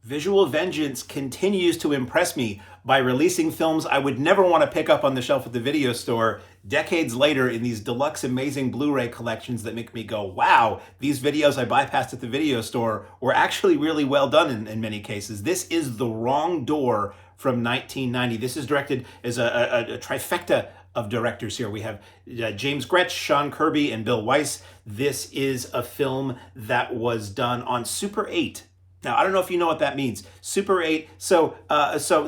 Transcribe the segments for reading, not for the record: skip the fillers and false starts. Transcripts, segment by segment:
Visual Vengeance continues to impress me by releasing films I would never want to pick up on the shelf at the video store decades later in these deluxe amazing Blu-ray collections that make me go, wow, these videos I bypassed at the video store were actually really well done in many cases. This is The Wrong Door from 1990. This is directed as a trifecta of directors here. We have James Groetsch, Shawn Korby, and Bill Weiss. This is a film that was done on Super 8. Now, I don't know if you know what that means. Super 8, so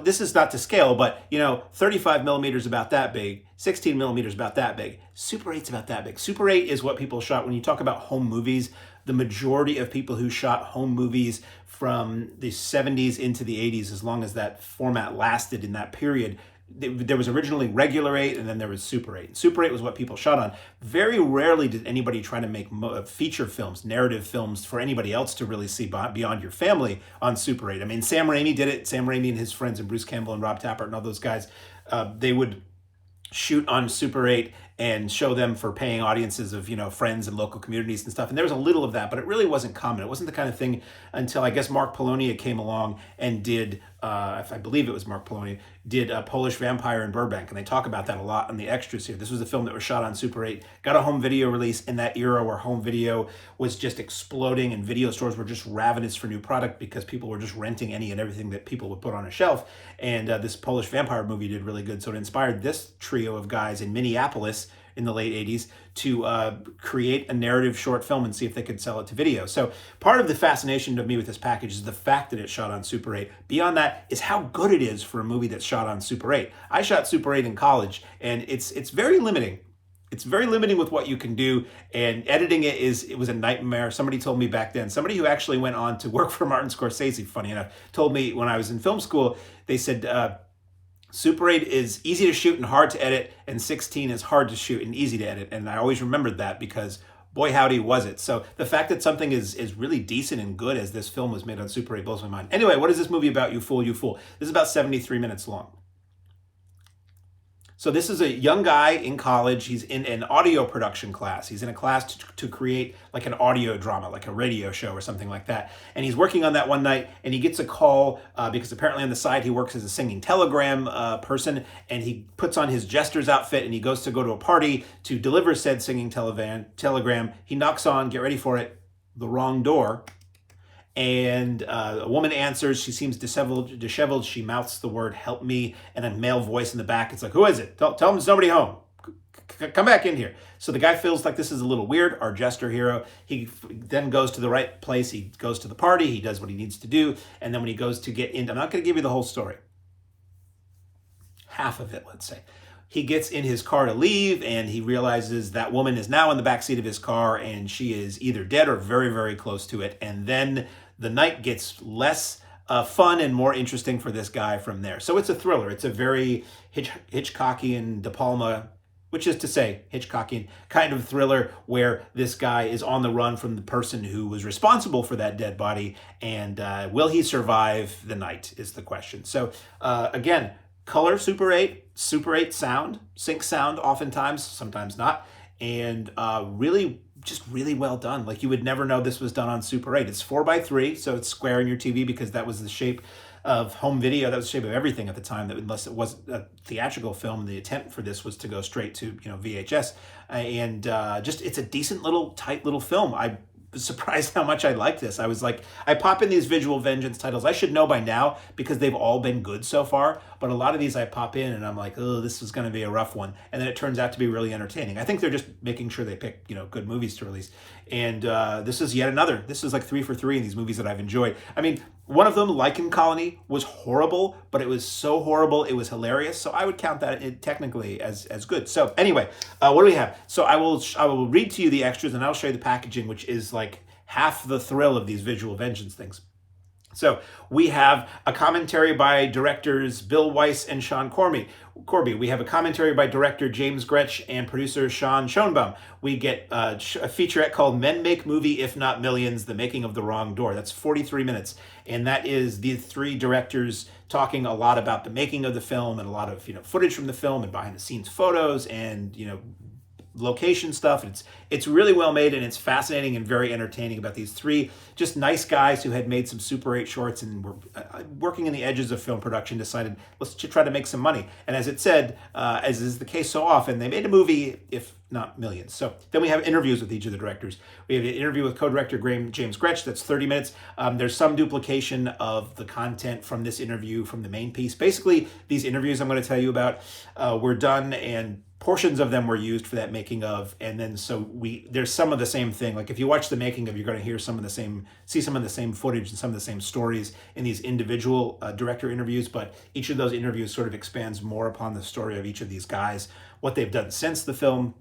this is not to scale, but 35 millimeters about that big, 16 millimeters about that big. Super 8's about that big. Super 8 is what people shot when you talk about home movies. The majority of people who shot home movies from the 70s into the 80s, as long as that format lasted in that period, there was originally regular 8 and then there was Super 8. Super 8 was what people shot on. Very rarely did anybody try to make feature films, narrative films for anybody else to really see beyond your family on Super 8. I mean, Sam Raimi did it. Sam Raimi and his friends and Bruce Campbell and Rob Tapert and all those guys, they would shoot on Super 8 and show them for paying audiences of, friends and local communities and stuff. And there was a little of that, but it really wasn't common. It wasn't the kind of thing until I guess Mark Polonia came along and did, if I believe it was Mark Polonia, did a Polish Vampire in Burbank. And they talk about that a lot on the extras here. This was a film that was shot on Super 8, got a home video release in that era where home video was just exploding and video stores were just ravenous for new product because people were just renting any and everything that people would put on a shelf. And this Polish Vampire movie did really good. So it inspired this trio of guys in Minneapolis in the late 80s to create a narrative short film and see if they could sell it to video. So part of the fascination of me with this package is the fact that it's shot on Super 8. Beyond that is how good it is for a movie that's shot on Super 8. I shot Super 8 in college, and it's very limiting. It's very limiting with what you can do, and editing it was a nightmare. Somebody told me back then, somebody who actually went on to work for Martin Scorsese, funny enough, told me when I was in film school, they said, Super 8 is easy to shoot and hard to edit, and 16 is hard to shoot and easy to edit. And I always remembered that because boy howdy was it. So the fact that something is really decent and good as this film was made on Super 8 blows my mind. Anyway, what is this movie about, you fool, you fool? This is about 73 minutes long. So this is a young guy in college. He's in an audio production class. He's in a class to create like an audio drama, like a radio show or something like that. And he's working on that one night, and he gets a call because apparently on the side he works as a singing telegram person, and he puts on his jester's outfit and he goes to go to a party to deliver said singing telegram. He knocks on, get ready for it, the wrong door. And a woman answers. She seems disheveled. She mouths the word "help me," and a male voice in the back. It's like, who is it? Tell him there's nobody home. Come back in here. So the guy feels like this is a little weird. Our jester hero, he then goes to the right place. He goes to the party. He does what he needs to do. And then when he goes to get in, I'm not going to give you the whole story. Half of it, let's say. He gets in his car to leave, and he realizes that woman is now in the backseat of his car, and she is either dead or very, very close to it. And then the night gets less fun and more interesting for this guy from there. So it's a thriller. It's a very Hitchcockian, De Palma, which is to say Hitchcockian kind of thriller where this guy is on the run from the person who was responsible for that dead body. And will he survive the night is the question. So again, color Super 8 sound, sync sound oftentimes, sometimes not. And just really well done. Like you would never know this was done on Super 8. It's 4:3, so it's square in your TV because that was the shape of home video. That was the shape of everything at the time, that unless it was a theatrical film, the attempt for this was to go straight to VHS. And it's a decent little, tight little film. I was surprised how much I liked this. I was like, I pop in these Visual Vengeance titles. I should know by now because they've all been good so far. But a lot of these I pop in and I'm like, oh, this is going to be a rough one. And then it turns out to be really entertaining. I think they're just making sure they pick, good movies to release. And this is yet another. This is like 3 for 3 in these movies that I've enjoyed. I mean, one of them, Lichen Colony, was horrible, but it was so horrible, it was hilarious. So I would count that technically as good. So anyway, what do we have? So I will read to you the extras and I'll show you the packaging, which is like half the thrill of these Visual Vengeance things. So we have a commentary by directors Bill Weiss and Shawn Korby. We have a commentary by director James Groetsch and producer Shawn Schoenbaum. We get a featurette called Men Make Movie If Not Millions, The Making of the Wrong Door. That's 43 minutes. And that is the 3 directors talking a lot about the making of the film and a lot of footage from the film and behind the scenes photos and location stuff. It's really well made, and it's fascinating and very entertaining about these three just nice guys who had made some Super 8 shorts and were working in the edges of film production, decided, let's try to make some money. And as it said, as is the case so often, they made a movie, if not millions. So then we have interviews with each of the directors. We have an interview with co-director James Groetsch, that's 30 minutes. There's some duplication of the content from this interview from the main piece. Basically, these interviews I'm going to tell you about were done, and portions of them were used for that making of, and then there's some of the same thing. Like if you watch the making of, you're going to see some of the same footage and some of the same stories in these individual director interviews, but each of those interviews sort of expands more upon the story of each of these guys, what they've done since the film,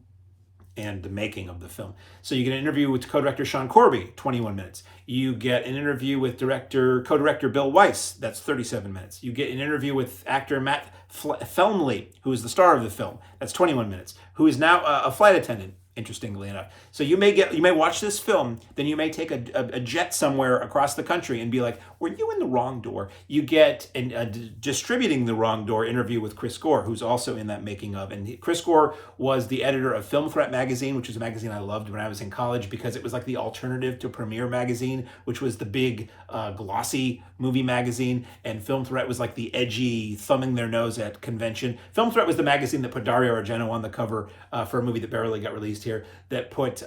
and the making of the film. So you get an interview with co-director Shawn Korby, 21 minutes. You get an interview with co-director Bill Weiss, that's 37 minutes. You get an interview with actor Matt Felmlee, who is the star of the film, that's 21 minutes, who is now a flight attendant, interestingly enough. So you may watch this film, then you may take a jet somewhere across the country and be like, were you in the wrong door? You get a distributing the wrong door interview with Chris Gore, who's also in that making of. And Chris Gore was the editor of Film Threat magazine, which is a magazine I loved when I was in college because it was like the alternative to Premiere magazine, which was the big glossy movie magazine. And Film Threat was like the edgy, thumbing their nose at convention. Film Threat was the magazine that put Dario Argento on the cover for a movie that barely got released here, that put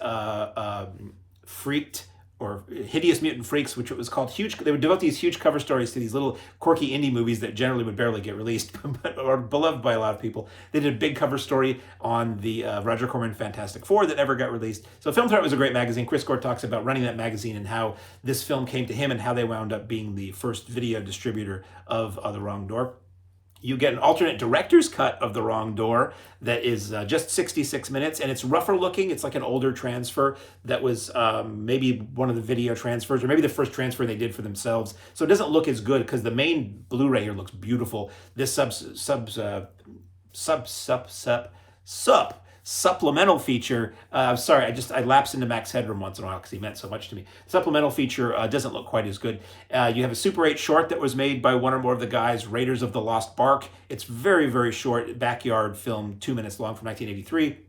Freaked, or Hideous Mutant Freaks, which it was called. They would devote these huge cover stories to these little quirky indie movies that generally would barely get released, but are beloved by a lot of people. They did a big cover story on the Roger Corman Fantastic Four that never got released. So Film Threat was a great magazine. Chris Gore talks about running that magazine and how this film came to him and how they wound up being the first video distributor of The Wrong Door. You get an alternate director's cut of The Wrong Door that is just 66 minutes, and it's rougher looking. It's like an older transfer that was maybe one of the video transfers, or maybe the first transfer they did for themselves. So it doesn't look as good because the main Blu-ray here looks beautiful. This supplemental feature, sorry, I lapse into Max Headroom once in a while because he meant so much to me. Supplemental feature doesn't look quite as good. You have a Super 8 short that was made by one or more of the guys, Raiders of the Lost Bark. It's very, very short, backyard film, 2 minutes long, from 1983.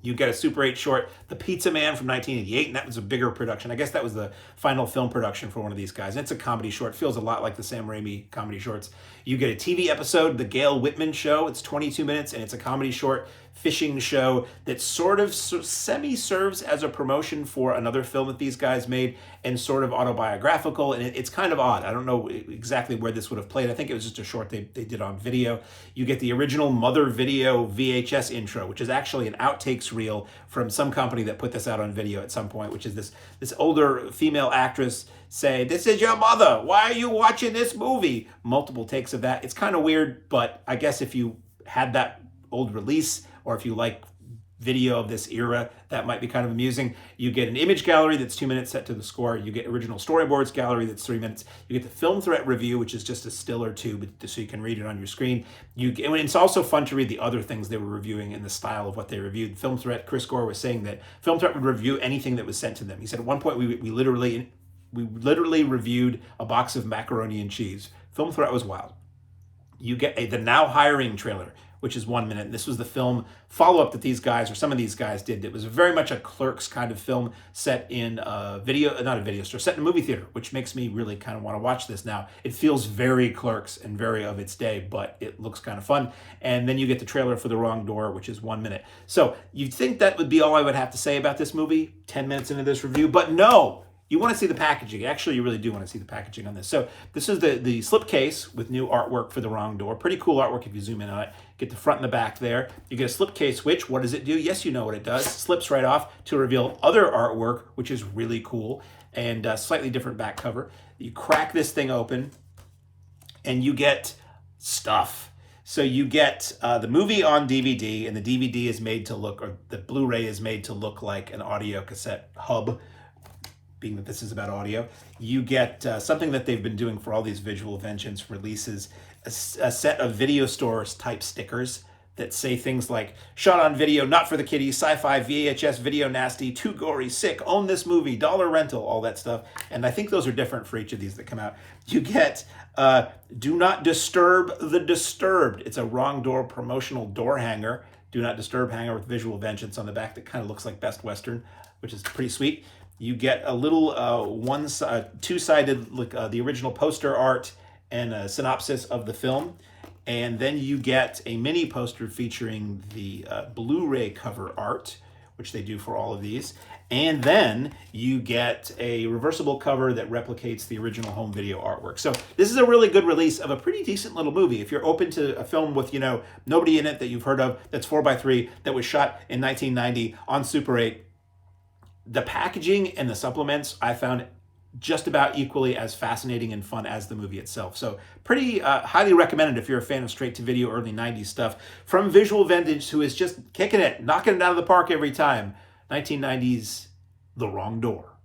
You get a Super 8 short, The Pizza Man, from 1988, and that was a bigger production. I guess that was the final film production for one of these guys. And it's a comedy short. It feels a lot like the Sam Raimi comedy shorts. You get a TV episode, The Gail Whitman Show. It's 22 minutes, and it's a comedy short fishing show that sort of semi-serves as a promotion for another film that these guys made, and sort of autobiographical, and it's kind of odd. I don't know exactly where this would have played. I think it was just a short they did on video. You get the original Mother Video VHS intro, which is actually an outtakes reel from some company that put this out on video at some point, which is this older female actress say, "This is your mother. Why are you watching this movie?" Multiple takes of that. It's kind of weird, but I guess if you had that old release, or if you like video of this era, that might be kind of amusing. You get an image gallery that's 2 minutes set to the score. You get original storyboards gallery that's 3 minutes. You get the Film Threat review, which is just a still or two, but so you can read it on your screen. And it's also fun to read the other things they were reviewing in the style of what they reviewed. Film Threat, Chris Gore was saying that Film Threat would review anything that was sent to them. He said at one point we literally reviewed a box of macaroni and cheese. Film Threat was wild. You get the Now Hiring trailer, which is 1 minute. This was the film follow-up that these guys, or some of these guys, did. It was very much a Clerks kind of film set in a not a video store, set in a movie theater, which makes me really kind of want to watch this now. It feels very Clerks and very of its day, but it looks kind of fun. And then you get the trailer for The Wrong Door, which is 1 minute. So you'd think that would be all I would have to say about this movie 10 minutes into this review, but no! You want to see the packaging. Actually, you really do want to see the packaging on this. So this is the slipcase with new artwork for The Wrong Door. Pretty cool artwork if you zoom in on it. Get the front and the back there. You get a slipcase switch. What does it do? Yes, you know what it does. Slips right off to reveal other artwork, which is really cool, and slightly different back cover. You crack this thing open, and you get stuff. So you get the movie on DVD, and the DVD is made to look, or the Blu-ray is made to look like an audio cassette hub, being that this is about audio. You get something that they've been doing for all these Visual Vengeance releases, a set of video stores type stickers that say things like, shot on video, not for the kiddies, sci-fi, VHS, video nasty, too gory, sick, own this movie, dollar rental, all that stuff. And I think those are different for each of these that come out. You get do not disturb the disturbed. It's a Wrong Door promotional door hanger Do Not Disturb hanger with Visual Vengeance on the back that kind of looks like Best Western, which is pretty sweet. You get a little two-sided, the original poster art and a synopsis of the film. And then you get a mini poster featuring the Blu-ray cover art, which they do for all of these. And then you get a reversible cover that replicates the original home video artwork. So this is a really good release of a pretty decent little movie. If you're open to a film with, nobody in it that you've heard of, that's 4:3, that was shot in 1990 on Super 8, the packaging and the supplements I found just about equally as fascinating and fun as the movie itself. So pretty highly recommended if you're a fan of straight-to-video early 90s stuff from Visual Vengeance, who is just kicking it, knocking it out of the park every time. 1990s, The Wrong Door.